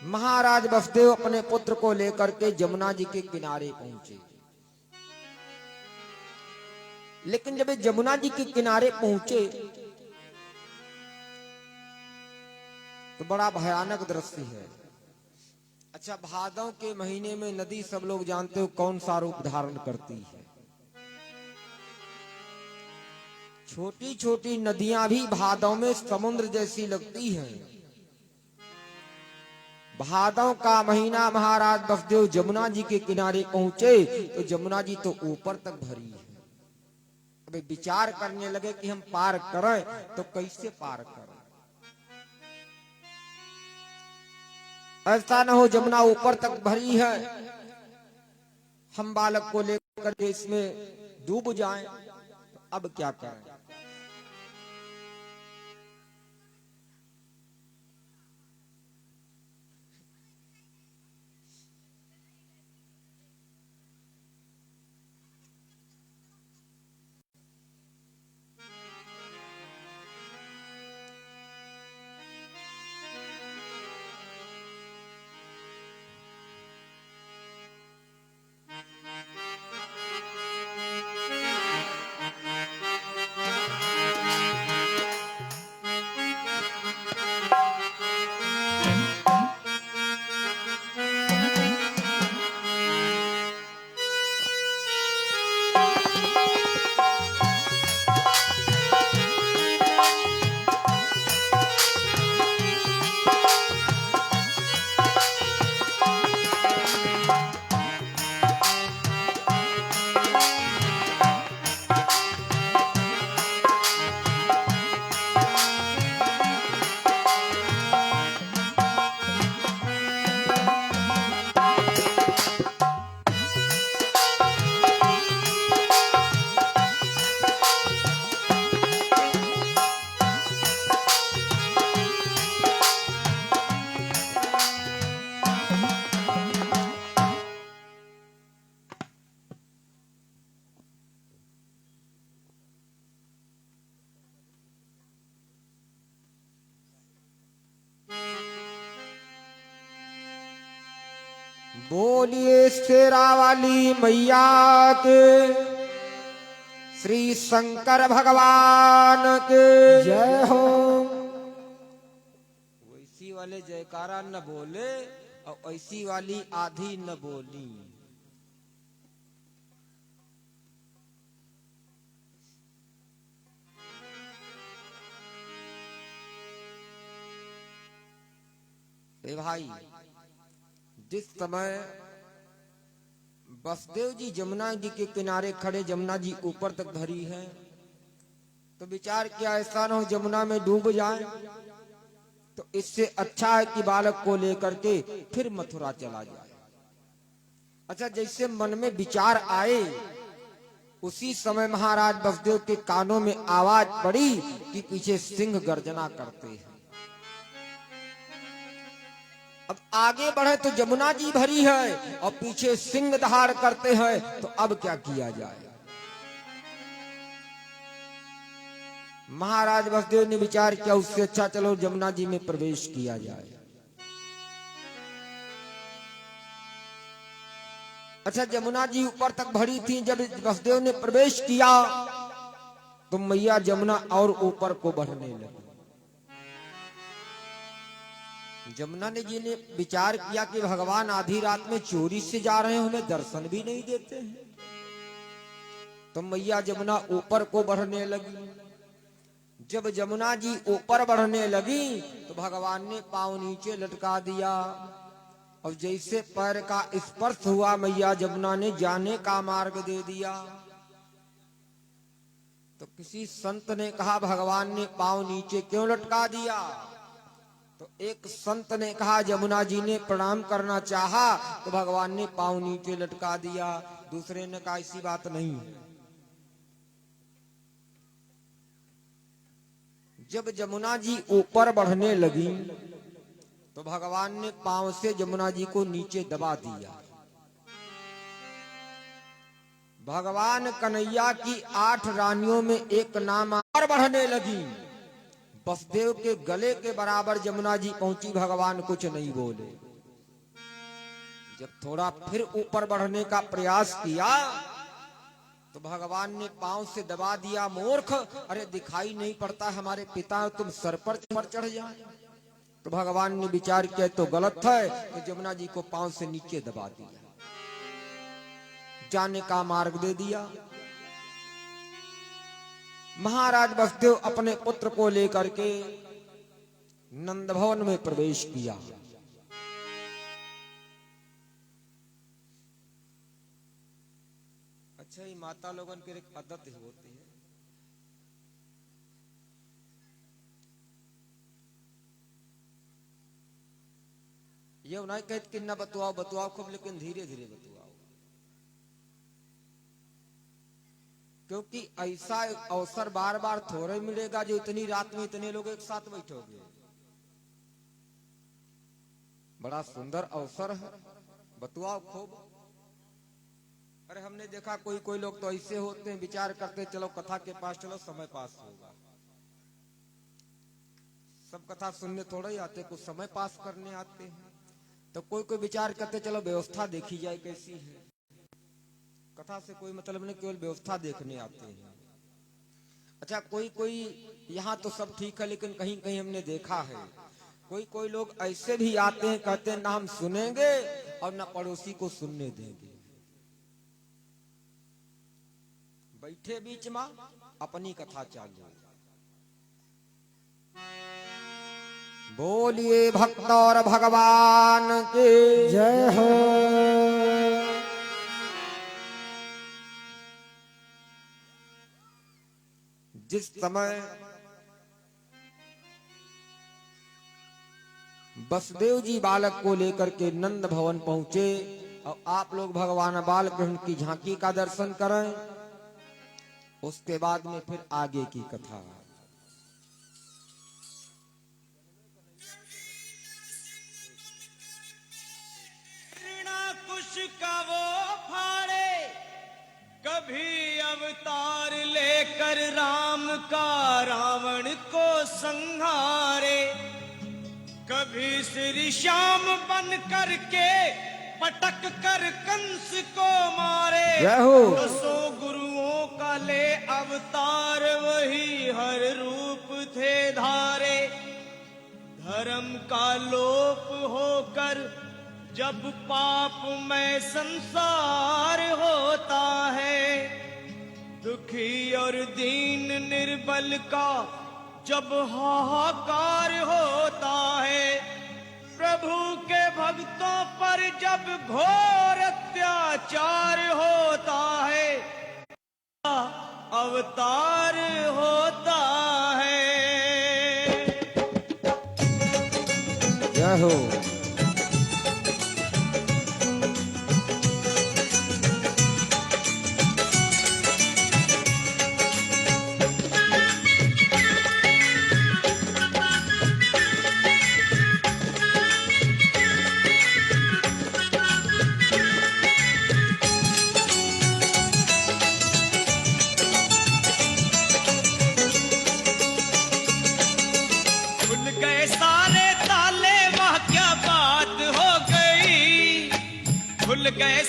महाराज वसुदेव अपने पुत्र को लेकर के जमुना जी के किनारे पहुंचे। लेकिन जब जमुना जी के किनारे पहुंचे तो बड़ा भयानक दृश्य है। अच्छा, भादों के महीने में नदी सब लोग जानते हो कौन सा रूप धारण करती है। छोटी छोटी नदियां भी भादों में समुद्र जैसी लगती हैं। भादों का महीना महाराज वसुदेव जमुना जी के किनारे पहुंचे तो जमुना जी तो ऊपर तक भरी है। अब विचार करने लगे कि हम पार करें तो कैसे पार करें। ऐसा न हो जमुना ऊपर तक भरी है, हम बालक को लेकर के इसमें डूब जाएं, तो अब क्या करें। बोलिए शेरा वाली मैया के, श्री शंकर भगवान के जय हो। वैसी वाले जयकारा न बोले और ऐसी वाली आधी न बोली। भाई, जिस समय वसुदेव जी जमुना जी के किनारे खड़े, जमुना जी ऊपर तक भरी है, तो विचार किया ऐसा न हो जमुना में डूब जाए, तो इससे अच्छा है कि बालक को लेकर के फिर मथुरा चला जाए। अच्छा, जैसे मन में विचार आए उसी समय महाराज वसुदेव के कानों में आवाज पड़ी कि पीछे सिंह गर्जना करते हैं। अब आगे बढ़े तो जमुना जी भरी है और पीछे सिंह दहाड़ करते हैं, तो अब क्या किया जाए। महाराज वसुदेव ने विचार किया उससे अच्छा चलो जमुना जी में प्रवेश किया जाए। अच्छा, जमुना जी ऊपर तक भरी थी। जब वसुदेव ने प्रवेश किया तो मैया जमुना और ऊपर को बढ़ने लगी। जमुना जी ने विचार किया कि भगवान आधी रात में चोरी से जा रहे हैं, हमें दर्शन भी नहीं देते हैं। तो मैया जमुना ऊपर को बढ़ने लगी। जब जमुना जी ऊपर बढ़ने लगी तो भगवान ने पांव नीचे लटका दिया और जैसे पैर का स्पर्श हुआ मैया जमुना ने जाने का मार्ग दे दिया। तो किसी संत ने कहा भगवान ने पांव नीचे क्यों लटका दिया। तो एक संत ने कहा जमुना जी ने प्रणाम करना चाहा तो भगवान ने पांव नीचे लटका दिया। दूसरे ने कहा ऐसी बात नहीं। जब जमुना जी ऊपर बढ़ने लगी तो भगवान ने पांव से जमुना जी को नीचे दबा दिया। भगवान कन्हैया की 8 रानियों में एक नाम और बढ़ने लगी। वसुदेव के गले के बराबर जमुना जी पहुंची, भगवान कुछ नहीं बोले। जब थोड़ा फिर ऊपर बढ़ने का प्रयास किया तो भगवान ने पांव से दबा दिया, मूर्ख, अरे दिखाई नहीं पड़ता हमारे पिता, तुम सर पर चढ़ जाए। तो भगवान ने विचार किया तो गलत है, तो जमुना जी को पांव से नीचे दबा दिया, जाने का मार्ग दे दिया। महाराज वसुदेव अपने पुत्र को लेकर के नंद भवन में प्रवेश किया। अच्छा, ये माता लोगन के एक आदत होती है, ये नहीं कहते कि न बतुआओ, बतुआओ खूब, लेकिन धीरे धीरे बतुआओ, क्योंकि ऐसा अवसर बार बार थोड़े मिलेगा जो इतनी रात में इतने लोग एक साथ बैठोगे। बड़ा सुंदर अवसर है, बतुआओ खूब। अरे हमने देखा कोई कोई लोग तो ऐसे होते हैं, विचार करते चलो कथा के पास चलो, समय पास होगा। सब कथा सुनने थोड़ा ही आते, कुछ समय पास करने आते हैं। तो कोई कोई विचार करते चलो व्यवस्था देखी जाए कैसी है। कथा से कोई मतलब नहीं, केवल व्यवस्था देखने आते हैं। अच्छा, कोई कोई यहाँ तो सब ठीक है, लेकिन कहीं कहीं हमने देखा है कोई कोई लोग ऐसे भी आते हैं, कहते हैं ना हम सुनेंगे और ना पड़ोसी को सुनने देंगे। बैठे बीच में अपनी कथा चालू। बोलिए भक्त और भगवान के जय हो। जिस समय वसुदेव जी बालक को लेकर के नंद भवन पहुंचे, और आप लोग भगवान बालकृष्ण की झांकी का दर्शन करें, उसके बाद में फिर आगे की कथा। कुश का वो फाड़े, कभी अवतार लेकर राम का रावण को संहारे, कभी श्री श्याम बन करके पटक कर कंस को मारे। दसों गुरुओं का ले अवतार, वही हर रूप थे धारे। धर्म का लोप होकर जब पाप में संसार होता है, दुखी और दीन निर्बल का जब हाहाकार होता है, प्रभु के भक्तों पर जब घोर अत्याचार होता है, अवतार होता है। जय हो। खुल गए